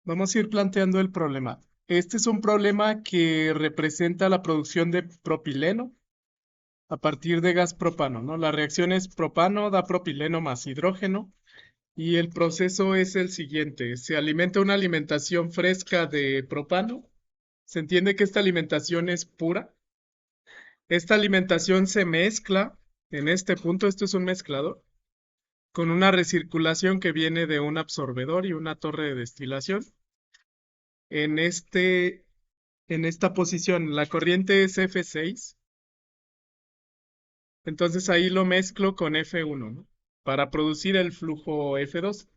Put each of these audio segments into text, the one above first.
Vamos a ir planteando el problema. Este es un problema que representa la producción de propileno a partir de gas propano, ¿no? La reacción es propano da propileno más hidrógeno y el proceso es el siguiente. Se alimenta una alimentación fresca de propano. Se entiende que esta alimentación es pura. Esta alimentación se mezcla en este punto, esto es un mezclador, con una recirculación que viene de un absorbedor y una torre de destilación. En en esta posición, la corriente es F6, entonces ahí lo mezclo con F1, ¿no? Para producir el flujo F2.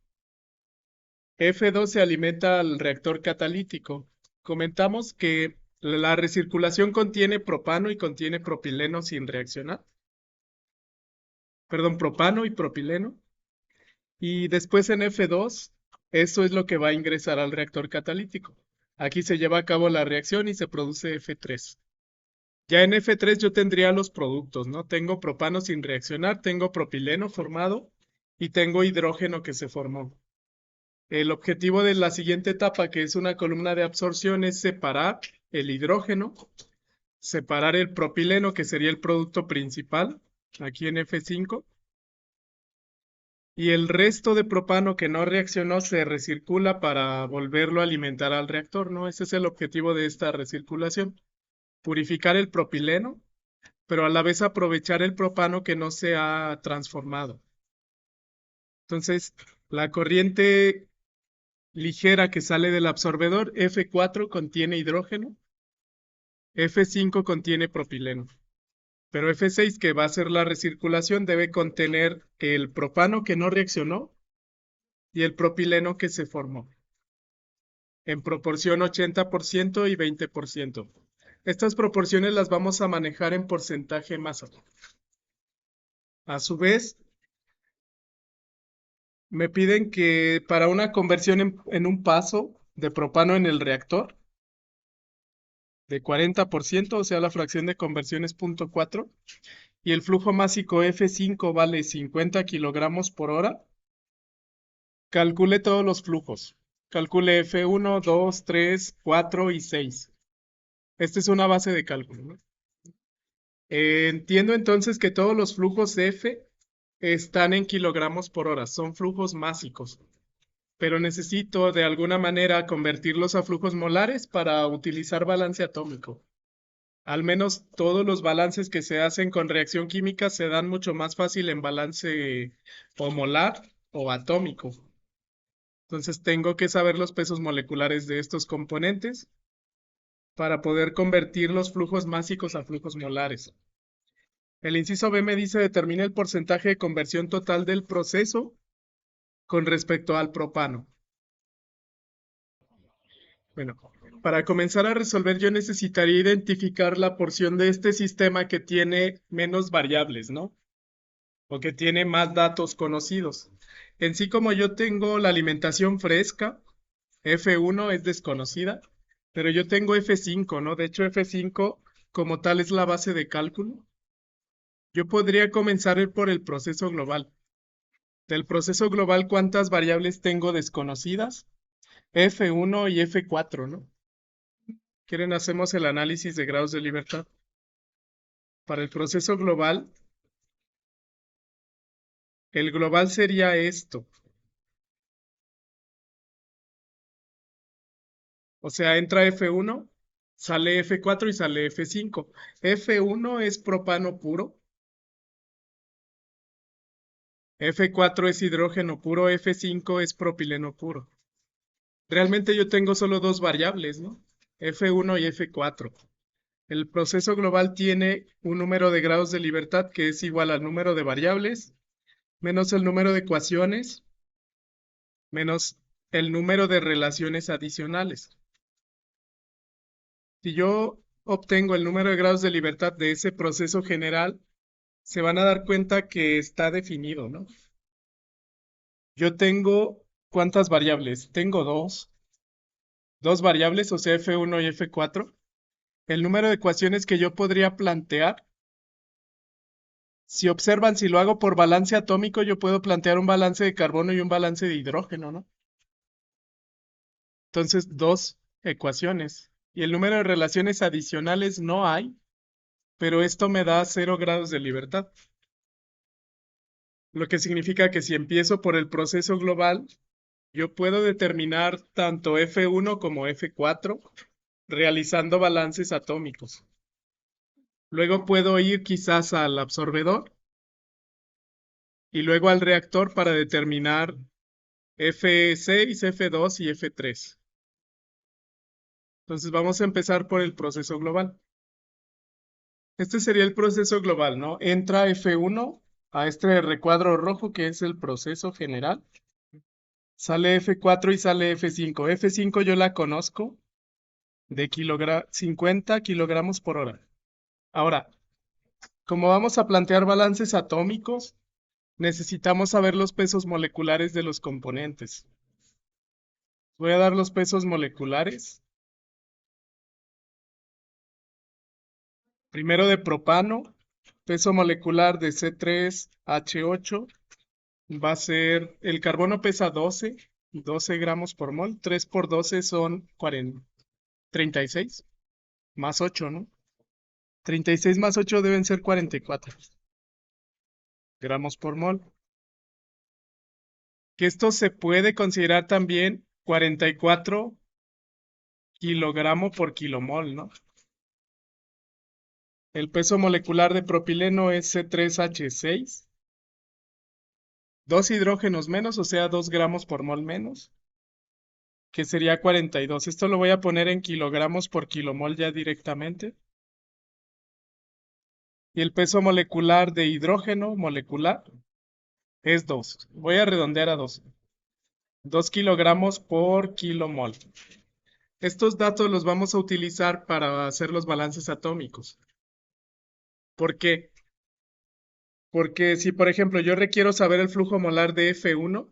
F2 se alimenta al reactor catalítico. Comentamos que la recirculación contiene propano y contiene propileno sin reaccionar. Perdón, propano y propileno. Y después en F2, eso es lo que va a ingresar al reactor catalítico. Aquí se lleva a cabo la reacción y se produce F3. Ya en F3 yo tendría los productos, ¿no? Tengo propano sin reaccionar, tengo propileno formado y tengo hidrógeno que se formó. El objetivo de la siguiente etapa, que es una columna de absorción, es separar el hidrógeno, separar el propileno, que sería el producto principal, aquí en F5, y el resto de propano que no reaccionó se recircula para volverlo a alimentar al reactor, ¿no? Ese es el objetivo de esta recirculación, purificar el propileno pero a la vez aprovechar el propano que no se ha transformado. Entonces, la corriente ligera que sale del absorbedor, F4 contiene hidrógeno, F5 contiene propileno, pero F6, que va a ser la recirculación, debe contener el propano que no reaccionó y el propileno que se formó, en proporción 80% y 20%. Estas proporciones las vamos a manejar en porcentaje masa. A su vez, me piden que para una conversión en un paso de propano en el reactor de 40%, o sea, la fracción de conversión es 0.4, y el flujo másico F5 vale 50 kilogramos por hora, calcule todos los flujos. Calcule F1, 2, 3, 4 y 6. Esta es una base de cálculo, ¿no? Entiendo entonces que todos los flujos F están en kilogramos por hora, son flujos másicos, pero necesito de alguna manera convertirlos a flujos molares para utilizar balance atómico. Al menos todos los balances que se hacen con reacción química se dan mucho más fácil en balance o molar o atómico. Entonces tengo que saber los pesos moleculares de estos componentes para poder convertir los flujos másicos a flujos molares. El inciso B me dice determina el porcentaje de conversión total del proceso con respecto al propano. Bueno, para comenzar a resolver yo necesitaría identificar la porción de este sistema que tiene menos variables, ¿no? O que tiene más datos conocidos. En sí, como yo tengo la alimentación fresca, F1 es desconocida, pero yo tengo F5, ¿no? De hecho, F5 como tal es la base de cálculo. Yo podría comenzar por el proceso global. Del proceso global, ¿cuántas variables tengo desconocidas? F1 y F4, ¿no? ¿Quieren hacemos el análisis de grados de libertad? Para el proceso global, el global sería esto. O sea, entra F1, sale F4 y sale F5. F1 es propano puro, F4 es hidrógeno puro, F5 es propileno puro. Realmente yo tengo solo dos variables, ¿no? F1 y F4. El proceso global tiene un número de grados de libertad que es igual al número de variables menos el número de ecuaciones menos el número de relaciones adicionales. Si yo obtengo el número de grados de libertad de ese proceso general, se van a dar cuenta que está definido, ¿no? Yo tengo, ¿cuántas variables? Tengo dos variables, o sea, F1 y F4. El número de ecuaciones que yo podría plantear, si observan, si lo hago por balance atómico, yo puedo plantear un balance de carbono y un balance de hidrógeno, ¿no? Entonces, dos ecuaciones. Y el número de relaciones adicionales no hay, pero esto me da 0 grados de libertad. Lo que significa que si empiezo por el proceso global, yo puedo determinar tanto F1 como F4 realizando balances atómicos. Luego puedo ir quizás al absorbedor y luego al reactor para determinar F6, F2 y F3. Entonces vamos a empezar por el proceso global. Este sería el proceso global, ¿no? Entra F1 a este recuadro rojo que es el proceso general. Sale F4 y sale F5. F5 yo la conozco de 50 kilogramos por hora. Ahora, como vamos a plantear balances atómicos, necesitamos saber los pesos moleculares de los componentes. Voy a dar los pesos moleculares. Primero de propano, peso molecular de C3H8 va a ser, el carbono pesa 12 gramos por mol, 3 por 12 son 36, más 8, ¿no? 36 más 8 deben ser 44 gramos por mol. Que esto se puede considerar también 44 kilogramos por kilomol, ¿no? El peso molecular de propileno es C3H6, 2 hidrógenos menos, o sea, 2 gramos por mol menos, que sería 42. Esto lo voy a poner en kilogramos por kilomol ya directamente. Y el peso molecular de hidrógeno molecular es 2. Voy a redondear a 2. 2 kilogramos por kilomol. Estos datos los vamos a utilizar para hacer los balances atómicos. ¿Por qué? Porque si, por ejemplo, yo requiero saber el flujo molar de F1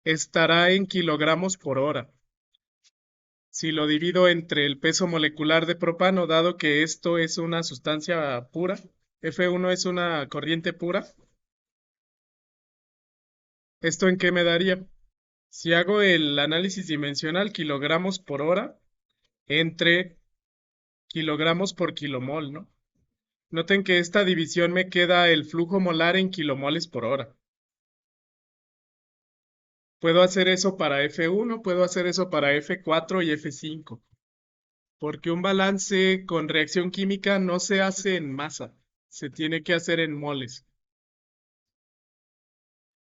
estará en kilogramos por hora. Si lo divido entre el peso molecular de propano, dado que esto es una sustancia pura, F1 es una corriente pura, ¿esto en qué me daría? Si hago el análisis dimensional, kilogramos por hora entre kilogramos por kilomol, ¿no? Noten que esta división me queda el flujo molar en kilomoles por hora. Puedo hacer eso para F1, puedo hacer eso para F4 y F5, porque un balance con reacción química no se hace en masa, se tiene que hacer en moles.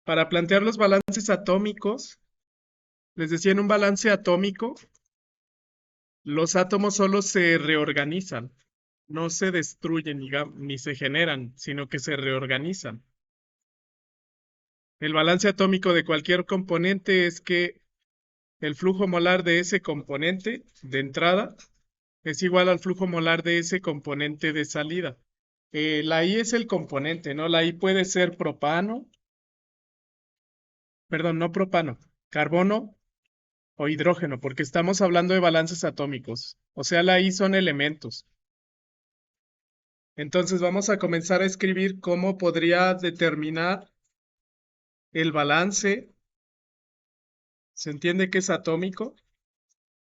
Para plantear los balances atómicos, les decía, en un balance atómico, los átomos solo se reorganizan, no se destruyen ni se generan, sino que se reorganizan. El balance atómico de cualquier componente es que el flujo molar de ese componente de entrada es igual al flujo molar de ese componente de salida. La I es el componente, ¿no? La I puede ser propano, perdón, no propano, carbono o hidrógeno, porque estamos hablando de balances atómicos. O sea, la I son elementos. Entonces vamos a comenzar a escribir cómo podría determinar el balance. ¿Se entiende que es atómico?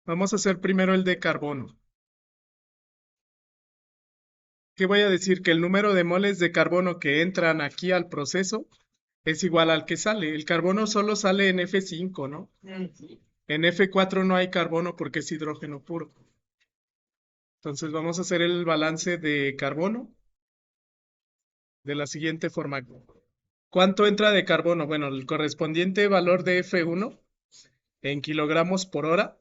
Vamos a hacer primero el de carbono. ¿Qué voy a decir? Que el número de moles de carbono que entran aquí al proceso es igual al que sale. El carbono solo sale en F5, ¿no? En F4 no hay carbono porque es hidrógeno puro. Entonces vamos a hacer el balance de carbono de la siguiente forma. ¿Cuánto entra de carbono? Bueno, el correspondiente valor de F1 en kilogramos por hora,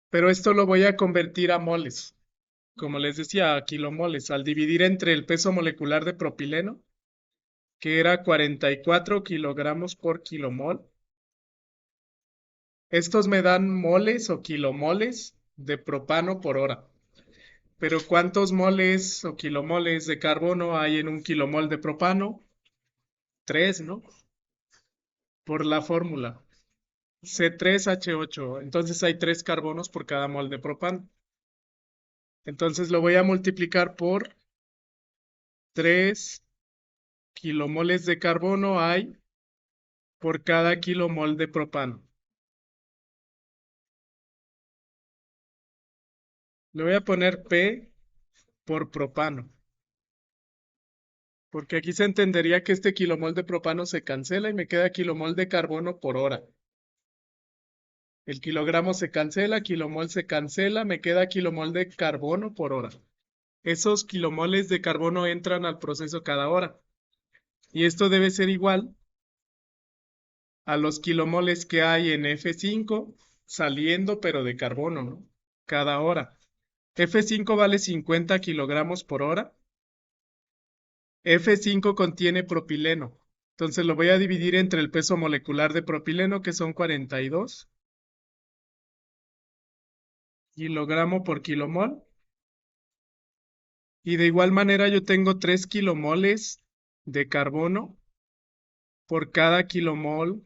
pero esto lo voy a convertir a moles. Como les decía, a kilomoles, al dividir entre el peso molecular de propileno, que era 44 kilogramos por kilomol. Estos me dan moles o kilomoles de propano por hora. Pero ¿cuántos moles o kilomoles de carbono hay en un kilomol de propano? 3, ¿no? Por la fórmula. C3H8. Entonces hay 3 carbonos por cada mol de propano. Entonces lo voy a multiplicar por 3 kilomoles de carbono hay por cada kilomol de propano. Le voy a poner P por propano, porque aquí se entendería que este kilomol de propano se cancela y me queda kilomol de carbono por hora. El kilogramo se cancela, kilomol se cancela, me queda kilomol de carbono por hora. Esos kilomoles de carbono entran al proceso cada hora. Y esto debe ser igual a los kilomoles que hay en F5 saliendo, pero de carbono, ¿no? Cada hora. F5 vale 50 kilogramos por hora. F5 contiene propileno. Entonces lo voy a dividir entre el peso molecular de propileno, que son 42 kilogramo por kilomol. Y de igual manera yo tengo 3 kilomoles de carbono por cada kilomol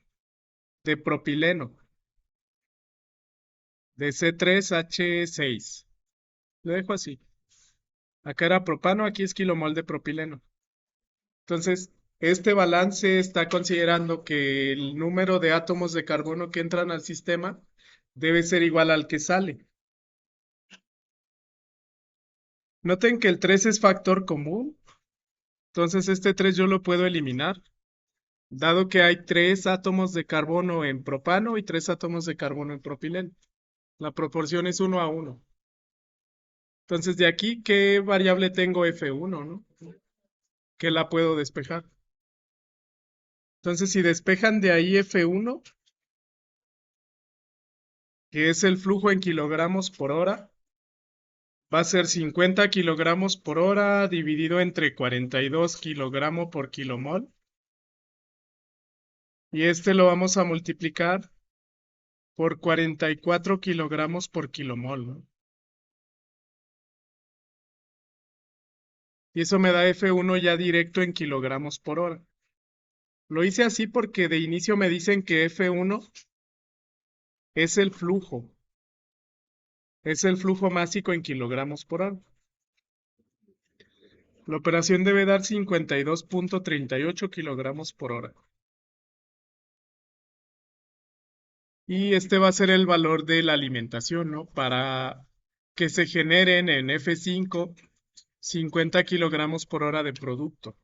de propileno, de C3H6. Lo dejo así. Acá era propano, aquí es kilomol de propileno. Entonces, este balance está considerando que el número de átomos de carbono que entran al sistema debe ser igual al que sale. Noten que el 3 es factor común, entonces este 3 yo lo puedo eliminar, dado que hay 3 átomos de carbono en propano y 3 átomos de carbono en propileno. La proporción es 1 a 1. Entonces, de aquí, ¿qué variable tengo F1, no? Que la puedo despejar. Entonces, si despejan de ahí F1, que es el flujo en kilogramos por hora, va a ser 50 kilogramos por hora dividido entre 42 kilogramos por kilomol. Y este lo vamos a multiplicar por 44 kilogramos por kilomol, ¿no? Y eso me da F1 ya directo en kilogramos por hora. Lo hice así porque de inicio me dicen que F1 es el flujo. Es el flujo másico en kilogramos por hora. La operación debe dar 52.38 kilogramos por hora. Y este va a ser el valor de la alimentación, ¿no? Para que se generen en F5 50 kilogramos por hora de producto.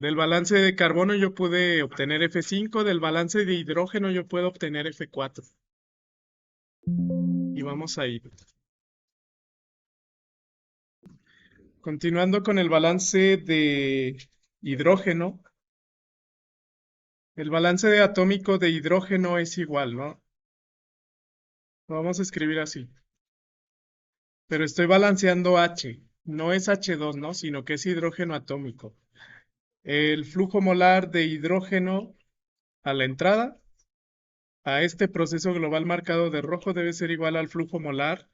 Del balance de carbono yo pude obtener F5, del balance de hidrógeno yo puedo obtener F4. Y vamos a ir. Continuando con el balance de hidrógeno, el balance de atómico de hidrógeno es igual, ¿no? Lo vamos a escribir así. Pero estoy balanceando H. No es H2, ¿no? Sino que es hidrógeno atómico. El flujo molar de hidrógeno a la entrada a este proceso global marcado de rojo debe ser igual al flujo molar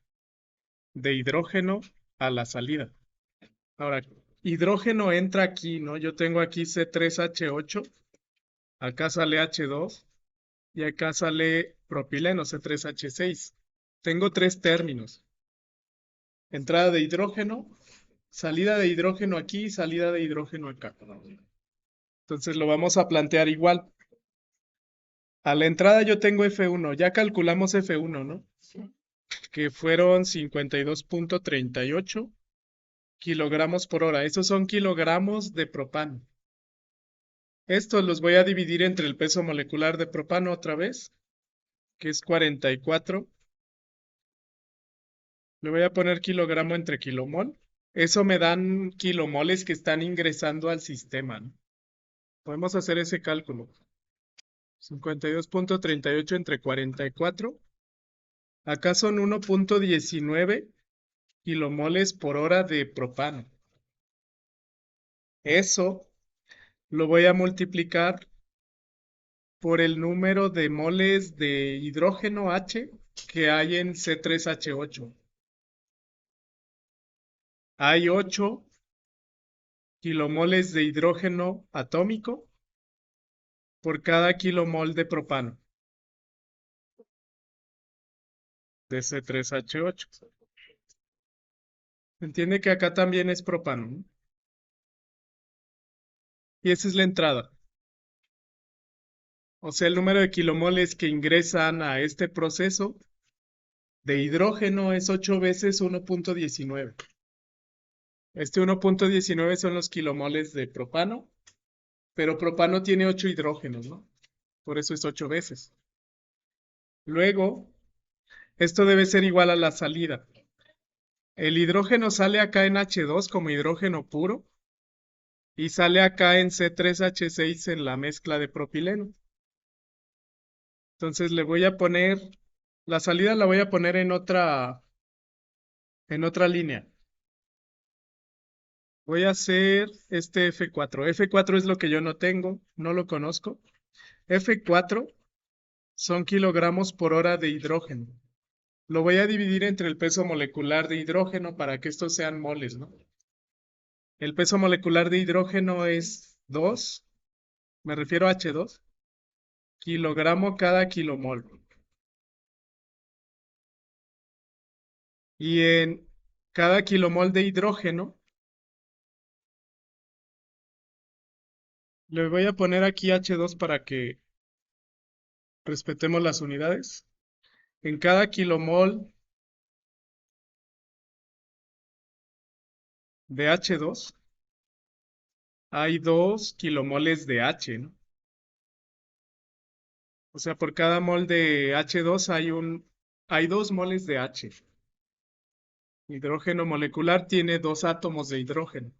de hidrógeno a la salida. Ahora, hidrógeno entra aquí, ¿no? Yo tengo aquí C3H8, acá sale H2 y acá sale propileno C3H6. Tengo 3 términos. Entrada de hidrógeno, salida de hidrógeno aquí y salida de hidrógeno acá. Entonces lo vamos a plantear igual. A la entrada yo tengo F1, ya calculamos F1, ¿no? Que fueron 52.38 kilogramos por hora. Esos son kilogramos de propano. Estos los voy a dividir entre el peso molecular de propano otra vez, que es 44. Le voy a poner kilogramo entre kilomol. Eso me dan kilomoles que están ingresando al sistema, ¿no? Podemos hacer ese cálculo. 52.38 entre 44. Acá son 1.19 kilomoles por hora de propano. Eso lo voy a multiplicar por el número de moles de hidrógeno H que hay en C3H8. Hay 8 kilomoles de hidrógeno atómico por cada kilomol de propano de C3H8. Entiende que acá también es propano, ¿no? y esa es la entrada. O sea, el número de kilomoles que ingresan a este proceso de hidrógeno es 8 veces 1.19. Este 1.19 son los kilomoles de propano, pero propano tiene 8 hidrógenos, ¿no? Por eso es 8 veces. Luego, esto debe ser igual a la salida. El hidrógeno sale acá en H2 como hidrógeno puro y sale acá en C3H6 en la mezcla de propileno. Entonces le voy a poner, la salida la voy a poner en otra línea. Voy a hacer este F4. F4 es lo que yo no tengo, no lo conozco. F4 son kilogramos por hora de hidrógeno. Lo voy a dividir entre el peso molecular de hidrógeno para que estos sean moles, ¿no? El peso molecular de hidrógeno es 2, me refiero a H2, kilogramo cada kilomol. Y en cada kilomol de hidrógeno, le voy a poner aquí H2 para que respetemos las unidades. En cada kilomol de H2 hay 2 kilomoles de H, ¿no? O sea, por cada mol de H2 hay 2 moles de H. Hidrógeno molecular tiene 2 átomos de hidrógeno.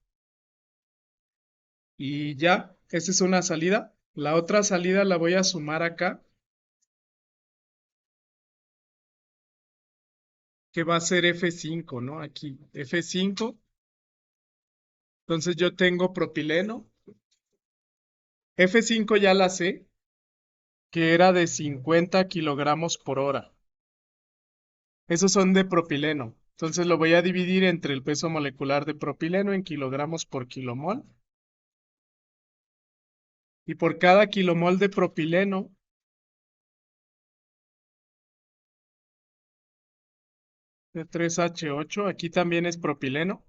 Y ya, esa es una salida. La otra salida la voy a sumar acá, que va a ser F5, ¿no? Aquí, F5. Entonces yo tengo propileno. F5 ya la sé, que era de 50 kilogramos por hora. Esos son de propileno. Entonces lo voy a dividir entre el peso molecular de propileno en kilogramos por kilomol. Y por cada kilomol de propileno, de 3H8, aquí también es propileno.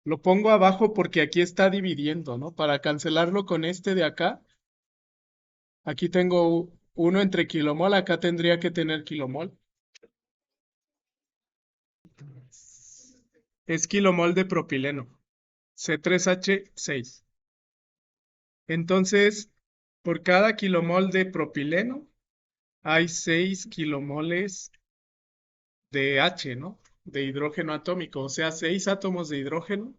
Lo pongo abajo porque aquí está dividiendo, ¿no? Para cancelarlo con este de acá, aquí tengo uno entre kilomol, acá tendría que tener kilomol. Es kilomol de propileno, C3H6. Entonces, por cada kilomol de propileno, hay 6 kilomoles de H, ¿no? De hidrógeno atómico, o sea, 6 átomos de hidrógeno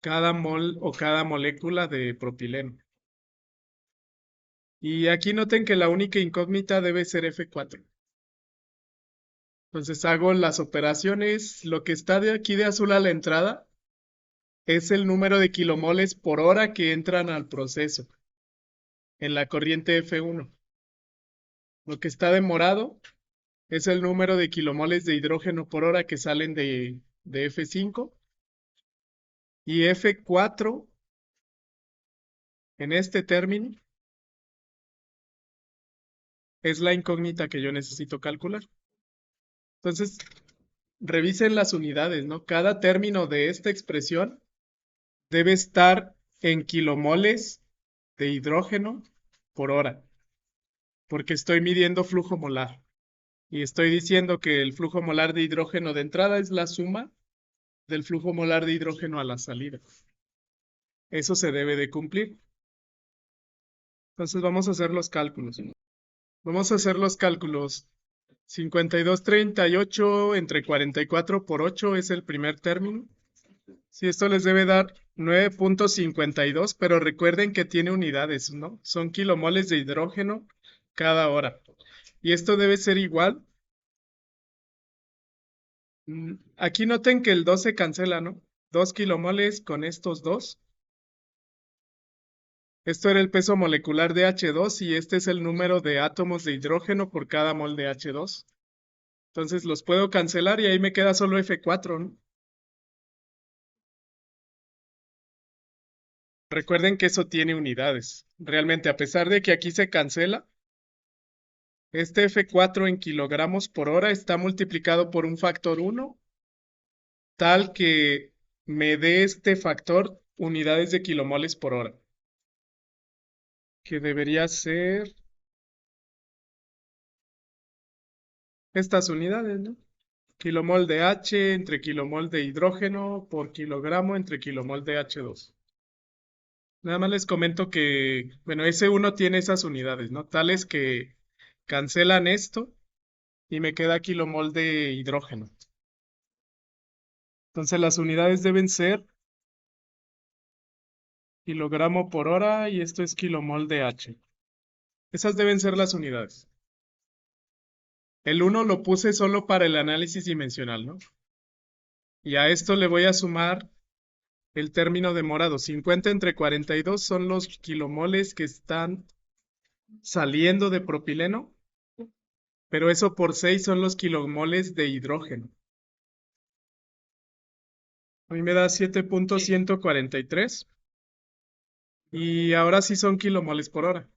cada mol o cada molécula de propileno. Y aquí noten que la única incógnita debe ser F4. Entonces hago las operaciones, lo que está de aquí de azul a la entrada es el número de kilomoles por hora que entran al proceso en la corriente F1. Lo que está de morado es el número de kilomoles de hidrógeno por hora que salen de F5 y F4 en este término es la incógnita que yo necesito calcular. Entonces, revisen las unidades, ¿no? Cada término de esta expresión debe estar en kilomoles de hidrógeno por hora, porque estoy midiendo flujo molar. Y estoy diciendo que el flujo molar de hidrógeno de entrada es la suma del flujo molar de hidrógeno a la salida. Eso se debe de cumplir. Entonces vamos a hacer los cálculos. Vamos a hacer los cálculos. 52,38 entre 44 por 8 es el primer término. Sí, esto les debe dar 9.52, pero recuerden que tiene unidades, ¿no? Son kilomoles de hidrógeno cada hora. Y esto debe ser igual. Aquí noten que el 2 se cancela, ¿no? 2 kilomoles con estos dos. Esto era el peso molecular de H2 y este es el número de átomos de hidrógeno por cada mol de H2. Entonces los puedo cancelar y ahí me queda solo F4, ¿no? Recuerden que eso tiene unidades. Realmente, a pesar de que aquí se cancela, este F4 en kilogramos por hora está multiplicado por un factor 1, tal que me dé este factor unidades de kilomoles por hora, que debería ser estas unidades, ¿no? Kilomol de H entre kilomol de hidrógeno por kilogramo entre kilomol de H2. Nada más les comento que, bueno, S1 tiene esas unidades, ¿no? Tales que cancelan esto y me queda kilomol de hidrógeno. Entonces las unidades deben ser kilogramo por hora y esto es kilomol de H. Esas deben ser las unidades. El 1 lo puse solo para el análisis dimensional, ¿no? Y a esto le voy a sumar el término de morado. 50 entre 42 son los kilomoles que están saliendo de propileno, pero eso por 6 son los kilomoles de hidrógeno. A mí me da 7.143 y ahora sí son kilomoles por hora.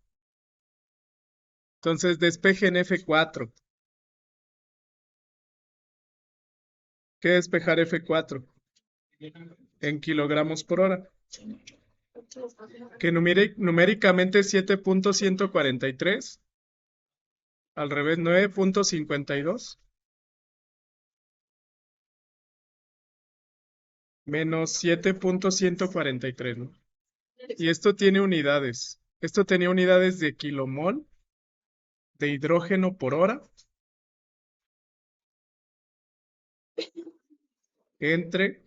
Entonces despejen F4. ¿Qué despejar F4? En kilogramos por hora. Que numéricamente es 7.143. Al revés, 9.52. Menos 7.143, ¿no? Y esto tiene unidades. Esto tenía unidades de kilomol de hidrógeno por hora entre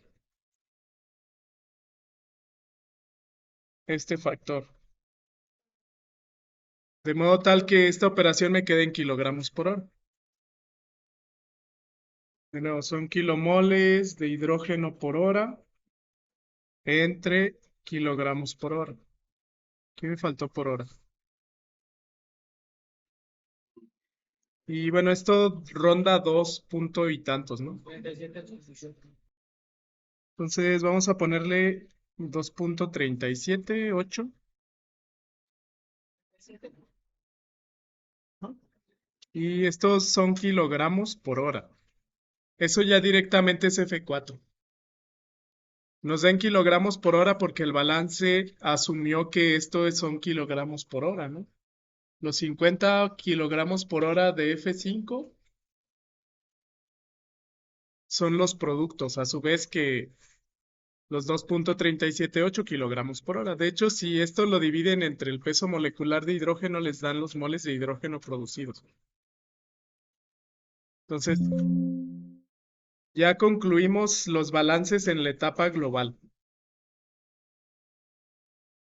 este factor. De modo tal que esta operación me quede en kilogramos por hora. De nuevo, son kilomoles de hidrógeno por hora entre kilogramos por hora. ¿Qué me faltó por hora? Y bueno, esto ronda 2 punto y tantos, ¿no? Entonces vamos a ponerle 2.378, ¿no? Y estos son kilogramos por hora. Eso ya directamente es F4. Nos da en kilogramos por hora porque el balance asumió que esto son kilogramos por hora, ¿no? Los 50 kilogramos por hora de F5 son los productos, a su vez que los 2.378 kilogramos por hora. De hecho, si esto lo dividen entre el peso molecular de hidrógeno, les dan los moles de hidrógeno producidos. Entonces, ya concluimos los balances en la etapa global.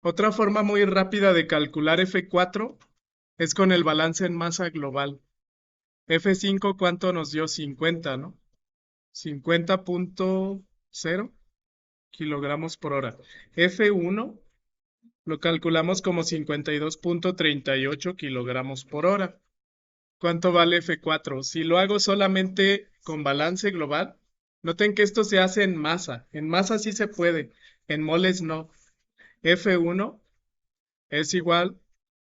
Otra forma muy rápida de calcular F4 es con el balance en masa global. F5, ¿cuánto nos dio? 50, ¿no? 50.0 kilogramos por hora. F1 lo calculamos como 52.38 kilogramos por hora. ¿Cuánto vale F4? Si lo hago solamente con balance global, noten que esto se hace en masa. En masa sí se puede, en moles no. F1 es igual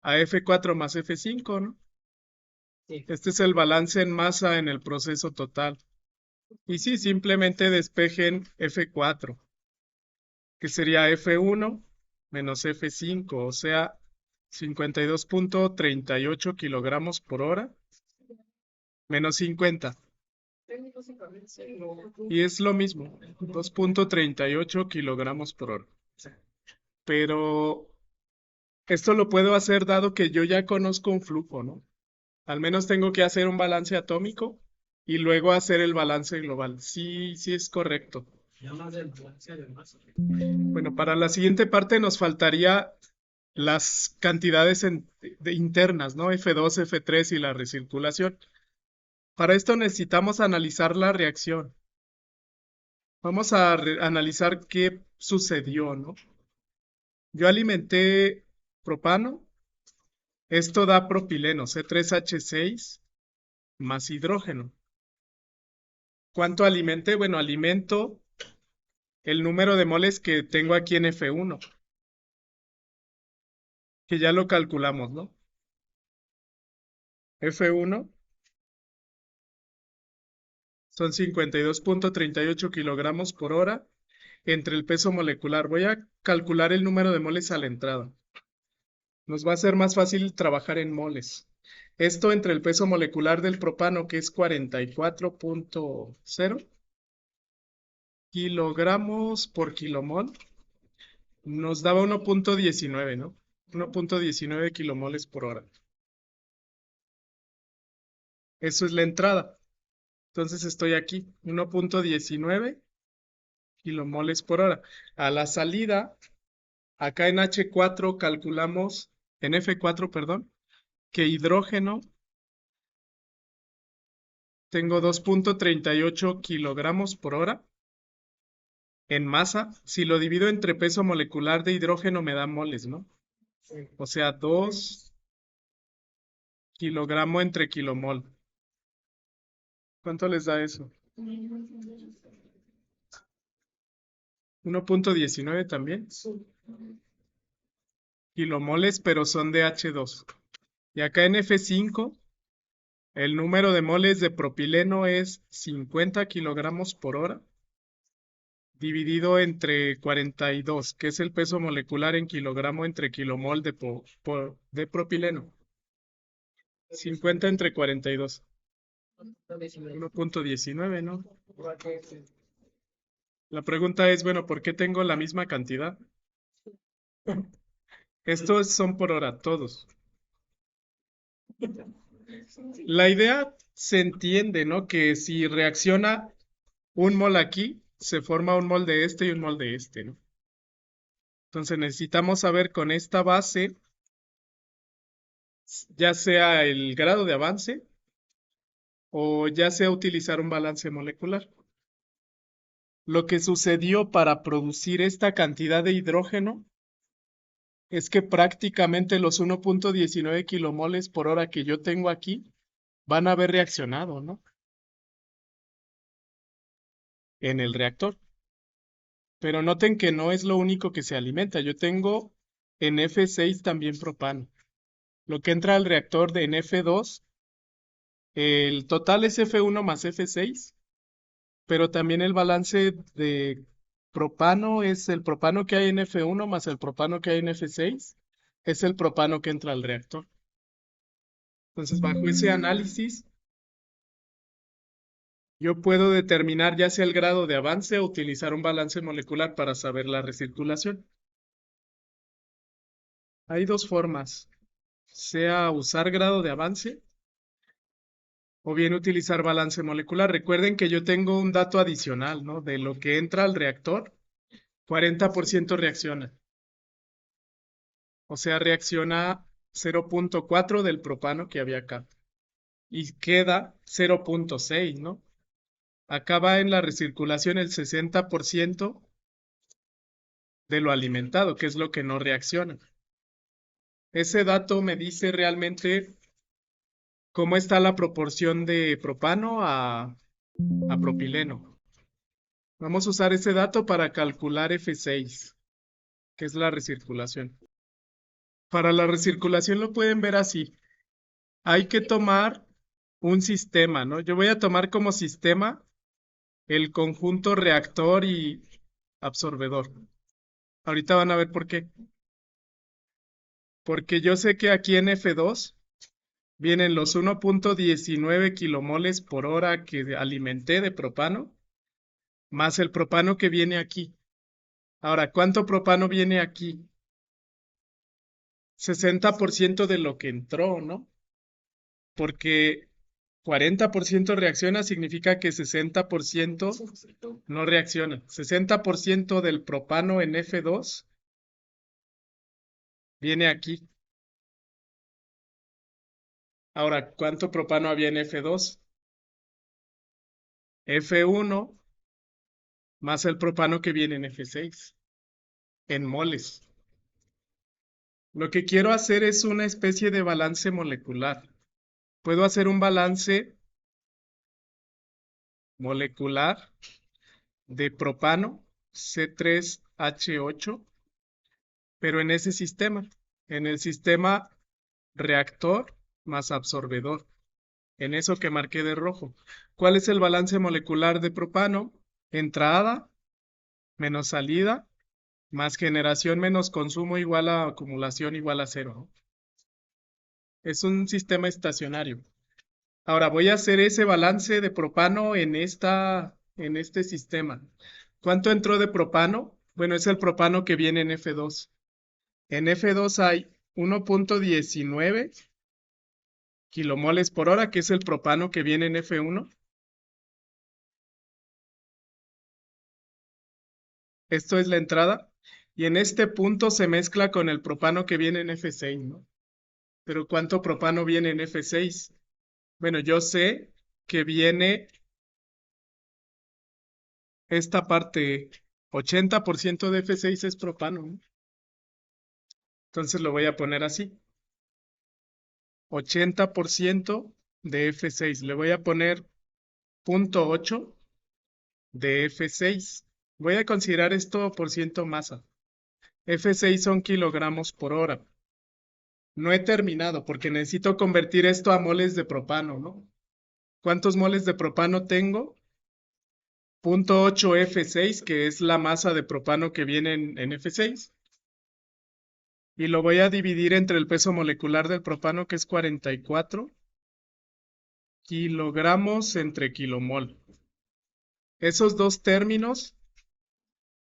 a F4 más F5, ¿no? Sí. Este es el balance en masa en el proceso total. Y sí, simplemente despejen F4, que sería F1 menos F5, o sea, 52.38 kilogramos por hora menos 50. Y es lo mismo, 2.38 kilogramos por hora. Pero esto lo puedo hacer dado que yo ya conozco un flujo, ¿no? Al menos tengo que hacer un balance atómico y luego hacer el balance global. Sí, sí es correcto. Bueno, para la siguiente parte nos faltaría las cantidades internas, ¿no? F2, F3 y la recirculación. Para esto necesitamos analizar la reacción. Vamos a analizar qué sucedió, ¿no? Yo alimenté propano. Esto da propileno, C3H6 más hidrógeno. ¿Cuánto alimenté? Bueno, alimento el número de moles que tengo aquí en F1, que ya lo calculamos, ¿no? F1 son 52.38 kilogramos por hora entre el peso molecular. Voy a calcular el número de moles a la entrada. Nos va a ser más fácil trabajar en moles. Esto entre el peso molecular del propano, que es 44.0 kilogramos por kilomol, nos daba 1.19, ¿no? 1.19 kilomoles por hora. Eso es la entrada. Entonces estoy aquí, 1.19 kilomoles por hora. A la salida, acá en H4 calculamos, en F4, perdón, que hidrógeno tengo 2.38 kilogramos por hora en masa. Si lo divido entre peso molecular de hidrógeno me da moles, ¿no? O sea, 2 kilogramos entre kilomol. ¿Cuánto les da eso? 1.19 también. Kilomoles, pero son de H2. Y acá en F5, el número de moles de propileno es 50 kilogramos por hora, dividido entre 42, que es el peso molecular en kilogramo entre kilomol de propileno. 50 entre 42. 1.19, ¿no? La pregunta es, bueno, ¿por qué tengo la misma cantidad? Estos son por hora, todos. La idea se entiende, ¿no? Que si reacciona un mol aquí, se forma un mol de este y un mol de este, ¿no? Entonces necesitamos saber con esta base, ya sea el grado de avance o ya sea utilizar un balance molecular. Lo que sucedió para producir esta cantidad de hidrógeno es que prácticamente los 1.19 kilomoles por hora que yo tengo aquí van a haber reaccionado, ¿no? En el reactor. Pero noten que no es lo único que se alimenta. Yo tengo en F6 también propano. Lo que entra al reactor en F2, el total es F1 más F6, pero también el balance de propano es el propano que hay en F1 más el propano que hay en F6, es el propano que entra al reactor. Entonces, bajo ese análisis, yo puedo determinar ya sea el grado de avance o utilizar un balance molecular para saber la recirculación. Hay dos formas, sea usar grado de avance o bien utilizar balance molecular. Recuerden que yo tengo un dato adicional, ¿no? De lo que entra al reactor, 40% reacciona. O sea, reacciona 0.4 del propano que había acá. Y queda 0.6, ¿no? Acá va en la recirculación el 60% de lo alimentado, que es lo que no reacciona. Ese dato me dice realmente cómo está la proporción de propano a propileno. Vamos a usar ese dato para calcular F6, que es la recirculación. Para la recirculación lo pueden ver así. Hay que tomar un sistema, ¿no? Yo voy a tomar como sistema el conjunto reactor y absorbedor. Ahorita van a ver por qué. Porque yo sé que aquí en F2 vienen los 1.19 kilomoles por hora que alimenté de propano, más el propano que viene aquí. Ahora, ¿cuánto propano viene aquí? 60% de lo que entró, ¿no? Porque 40% reacciona significa que 60% no reacciona. 60% del propano en F2 viene aquí. Ahora, ¿cuánto propano había en F2? F1 más el propano que viene en F6, en moles. Lo que quiero hacer es una especie de balance molecular. Puedo hacer un balance molecular de propano C3H8, pero en ese sistema, en el sistema reactor más absorbedor, en eso que marqué de rojo. ¿Cuál es el balance molecular de propano? Entrada menos salida más generación menos consumo igual a acumulación igual a cero, ¿no? Es un sistema estacionario. Ahora voy a hacer ese balance de propano en este sistema. ¿Cuánto entró de propano? Bueno, es el propano que viene en F2. En F2 hay 1.19 kilomoles por hora, que es el propano que viene en F1. Esto es la entrada. Y en este punto se mezcla con el propano que viene en F6, ¿no? Pero ¿cuánto propano viene en F6? Bueno, yo sé que viene esta parte, 80% de F6 es propano, ¿no? Entonces lo voy a poner así, 80% de F6. Le voy a poner 0.8 de F6. Voy a considerar esto por ciento masa. F6 son kilogramos por hora. No he terminado porque necesito convertir esto a moles de propano, ¿no? ¿Cuántos moles de propano tengo? 0.8 F6, que es la masa de propano que viene en F6. Y lo voy a dividir entre el peso molecular del propano, que es 44 kilogramos entre kilomol. Esos dos términos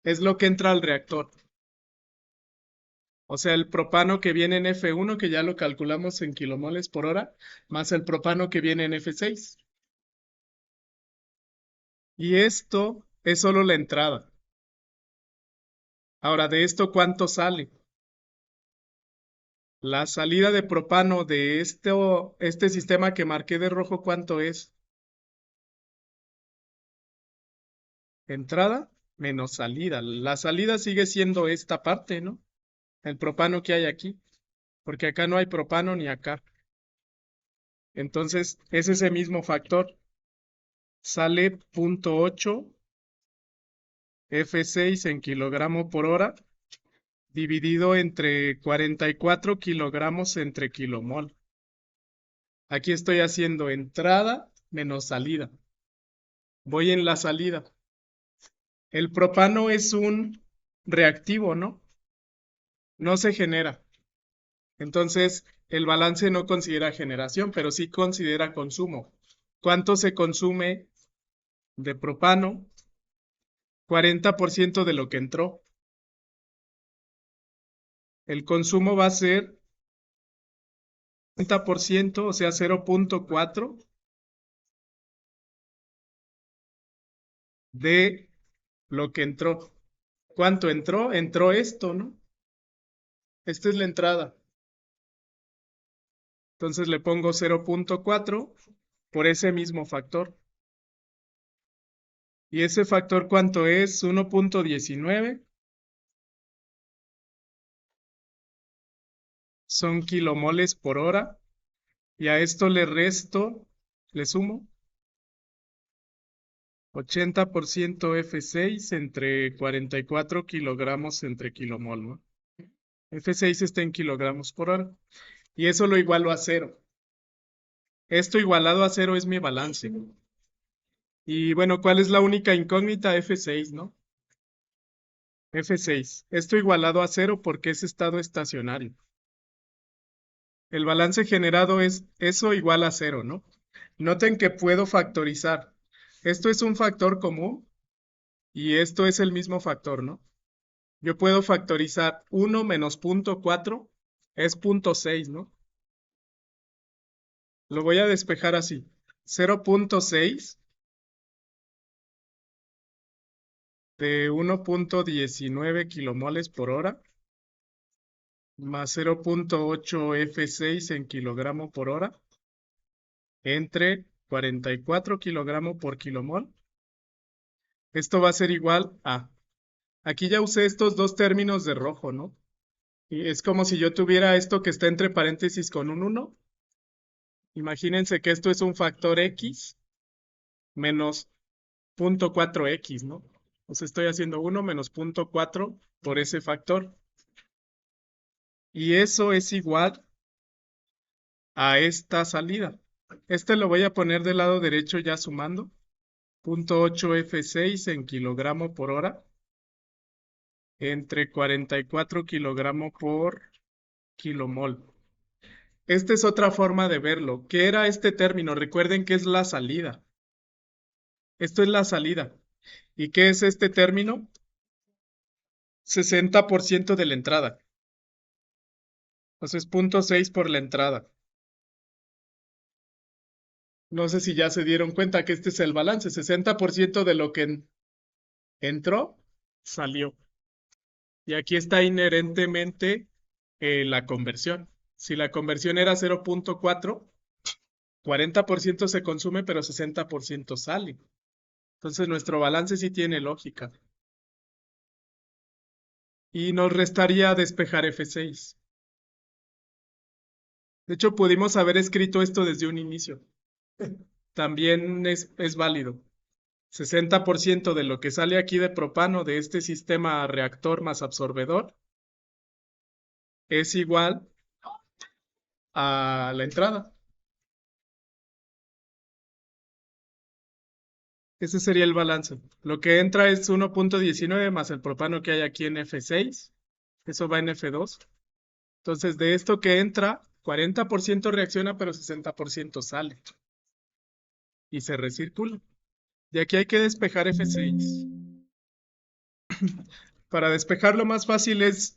es lo que entra al reactor. O sea, el propano que viene en F1, que ya lo calculamos en kilomoles por hora, más el propano que viene en F6. Y esto es solo la entrada. Ahora, ¿de esto cuánto sale? La salida de propano de este sistema que marqué de rojo, ¿cuánto es? Entrada menos salida. La salida sigue siendo esta parte, ¿no? El propano que hay aquí, porque acá no hay propano ni acá. Entonces, es ese mismo factor. Sale 0.8 F6 en kilogramo por hora, dividido entre 44 kilogramos entre kilomol. Aquí estoy haciendo entrada menos salida. Voy en la salida. El propano es un reactivo, ¿no? No se genera. Entonces, el balance no considera generación, pero sí considera consumo. ¿Cuánto se consume de propano? 40% de lo que entró. El consumo va a ser 40%, o sea, 0.4 de lo que entró. ¿Cuánto entró? Entró esto, ¿no? Esta es la entrada. Entonces le pongo 0.4 por ese mismo factor. ¿Y ese factor cuánto es? 1.19. Son kilomoles por hora. Y a esto le resto, le sumo 80% F6 entre 44 kilogramos entre kilomol, ¿no? F6 está en kilogramos por hora. Y eso lo igualo a cero. Esto igualado a cero es mi balance. Y bueno, ¿cuál es la única incógnita? F6, ¿no? F6. Esto igualado a cero porque es estado estacionario. El balance generado es eso igual a cero, ¿no? Noten que puedo factorizar. Esto es un factor común y esto es el mismo factor, ¿no? Yo puedo factorizar 1 menos 0.4 es 0.6, ¿no? Lo voy a despejar así. 0.6 de 1.19 kilomoles por hora más 0.8 F6 en kilogramo por hora entre 44 kilogramos por kilomol. Esto va a ser igual a... Aquí ya usé estos dos términos de rojo, ¿no? Y es como si yo tuviera esto que está entre paréntesis con un 1. Imagínense que esto es un factor X menos 0.4X, ¿no? O sea, estoy haciendo 1 menos 0.4 por ese factor. Y eso es igual a esta salida. Este lo voy a poner del lado derecho ya sumando. 0.8 F6 en kilogramo por hora entre 44 kilogramos por kilomol. Esta es otra forma de verlo. ¿Qué era este término? Recuerden que es la salida. Esto es la salida. ¿Y qué es este término? 60% de la entrada. Entonces, 0.6 por la entrada. No sé si ya se dieron cuenta que este es el balance. 60% de lo que entró, salió. Y aquí está inherentemente la conversión. Si la conversión era 0.4, 40% se consume, pero 60% sale. Entonces nuestro balance sí tiene lógica. Y nos restaría despejar F6. De hecho, pudimos haber escrito esto desde un inicio. También es válido. 60% de lo que sale aquí de propano de este sistema reactor más absorbedor es igual a la entrada. Ese sería el balance. Lo que entra es 1.19 más el propano que hay aquí en F6. Eso va en F2. Entonces, de esto que entra, 40% reacciona, pero 60% sale. Y se recircula. De aquí hay que despejar F6. Para despejarlo más fácil es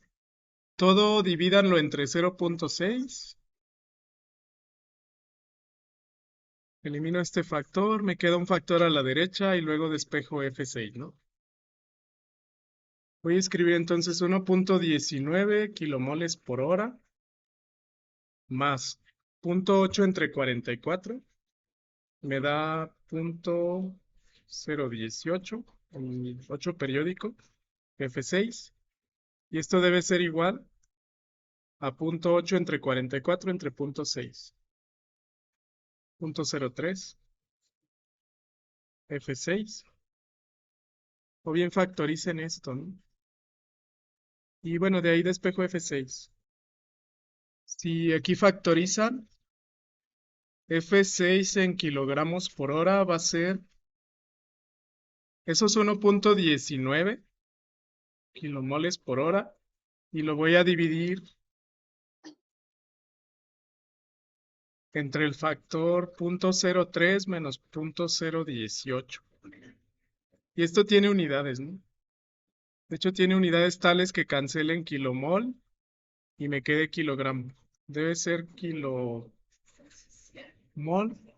todo divídanlo entre 0.6. Elimino este factor, me queda un factor a la derecha y luego despejo F6, ¿no? Voy a escribir entonces 1.19 kilomoles por hora más 0.8 entre 44 me da 0.018, el 8 periódico, F6, y esto debe ser igual a 0.8 entre 44 entre 0.6, 0.03, F6, o bien factoricen esto, ¿no? Y bueno, de ahí despejo F6. Si aquí factorizan, F6 en kilogramos por hora va a ser, eso es 1.19 kilomoles por hora, y lo voy a dividir entre el factor 0.03 menos 0.018. Y esto tiene unidades, ¿no? De hecho, tiene unidades tales que cancelen kilomol y me quede kilogramo. Debe ser kilomol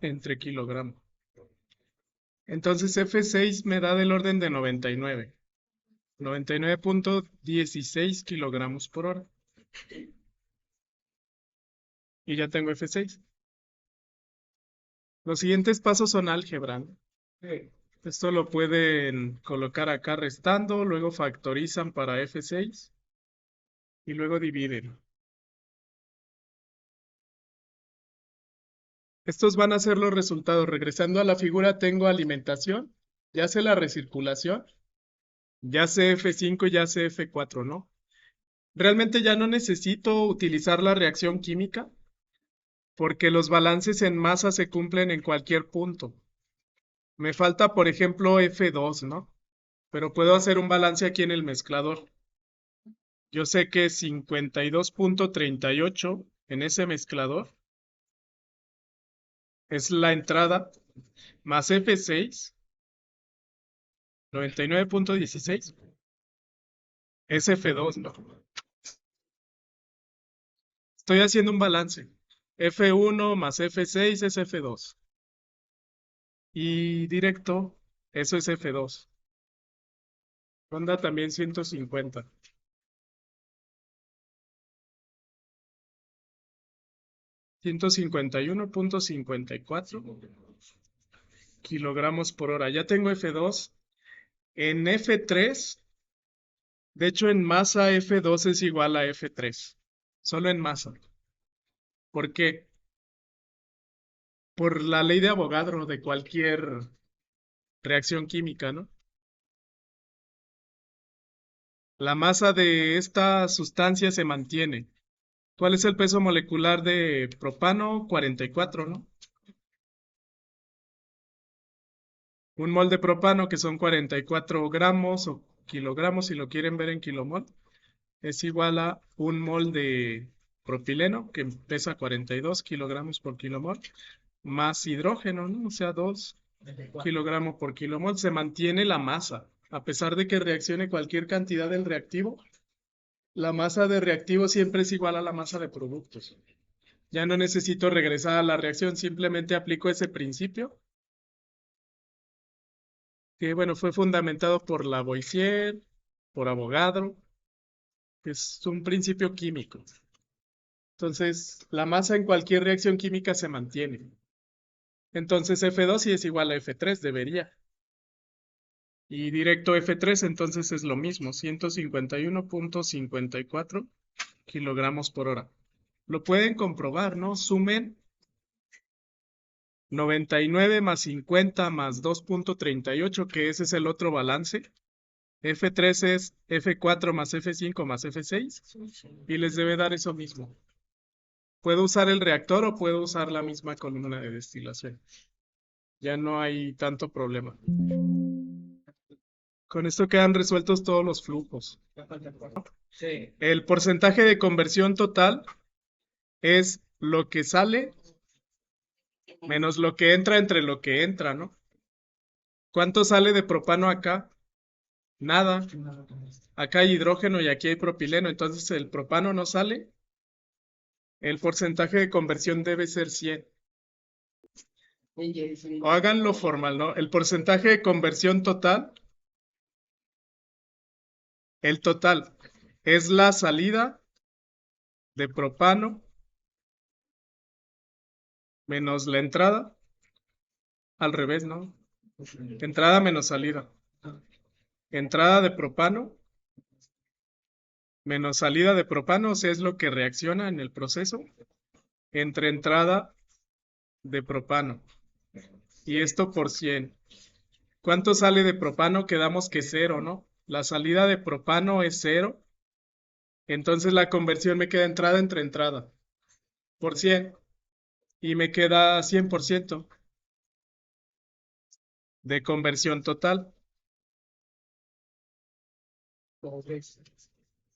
entre kilogramo. Entonces F6 me da del orden de 99. 99.16 kilogramos por hora. Y ya tengo F6. Los siguientes pasos son álgebra, ¿no? Sí. Esto lo pueden colocar acá restando, luego factorizan para F6 y luego dividen. Estos van a ser los resultados. Regresando a la figura, tengo alimentación, ya sé la recirculación, ya sé F5 y ya sé F4, ¿no? Realmente ya no necesito utilizar la reacción química porque los balances en masa se cumplen en cualquier punto. Me falta, por ejemplo, F2, ¿no? Pero puedo hacer un balance aquí en el mezclador. Yo sé que 52.38 en ese mezclador es la entrada más F6, 99.16, es F2, ¿no? Estoy haciendo un balance. F1 más F6 es F2. Y directo, eso es F2. Ronda también 150. 151.54 kilogramos por hora. Ya tengo F2. En F3, de hecho en masa F2 es igual a F3. Solo en masa. ¿Por qué? Por la ley de Avogadro de cualquier reacción química, ¿no? La masa de esta sustancia se mantiene. ¿Cuál es el peso molecular de propano? 44, ¿no? Un mol de propano que son 44 gramos o kilogramos, si lo quieren ver en kilomol, es igual a un mol de propileno, que pesa 42 kilogramos por kilomol, más hidrógeno, ¿no? O sea, 2 kilogramos por kilomol. Se mantiene la masa. A pesar de que reaccione cualquier cantidad del reactivo, la masa de reactivo siempre es igual a la masa de productos. Ya no necesito regresar a la reacción, simplemente aplico ese principio, que bueno, fue fundamentado por Lavoisier, por Avogadro, que es un principio químico. Entonces, la masa en cualquier reacción química se mantiene. Entonces, F2 sí es igual a F3, debería. Y directo F3, entonces es lo mismo, 151.54 kilogramos por hora. Lo pueden comprobar, ¿no? Sumen 99 más 50 más 2.38, que ese es el otro balance. F3 es F4 más F5 más F6 y les debe dar eso mismo. Puedo usar el reactor o puedo usar la misma columna de destilación. Ya no hay tanto problema. Con esto quedan resueltos todos los flujos. El porcentaje de conversión total es lo que sale menos lo que entra entre lo que entra, ¿no? ¿Cuánto sale de propano acá? Nada. Acá hay hidrógeno y aquí hay propileno, entonces el propano no sale. El porcentaje de conversión debe ser 100. O háganlo formal, ¿no? El porcentaje de conversión total, el total, es la salida de propano menos la entrada. Al revés, ¿no? Entrada menos salida. Entrada de propano menos salida de propano, o sea, es lo que reacciona en el proceso entre entrada de propano. Y esto por 100. ¿Cuánto sale de propano? Quedamos que 0, ¿no? La salida de propano es 0. Entonces la conversión me queda entrada entre entrada por 100. Y me queda 100% de conversión total.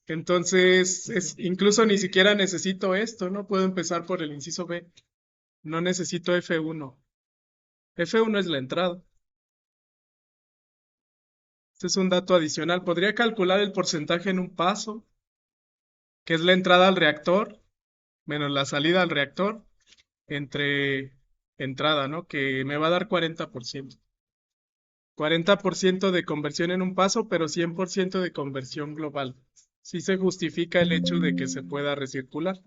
Entonces, incluso ni siquiera necesito esto, ¿no? Puedo empezar por el inciso B. No necesito F1. F1 es la entrada. Este es un dato adicional. Podría calcular el porcentaje en un paso, que es la entrada al reactor, menos la salida al reactor, entre entrada, ¿no? Que me va a dar 40%. 40% de conversión en un paso, pero 100% de conversión global. Sí se justifica el hecho de que se pueda recircular.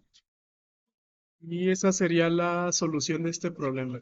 Y esa sería la solución de este problema.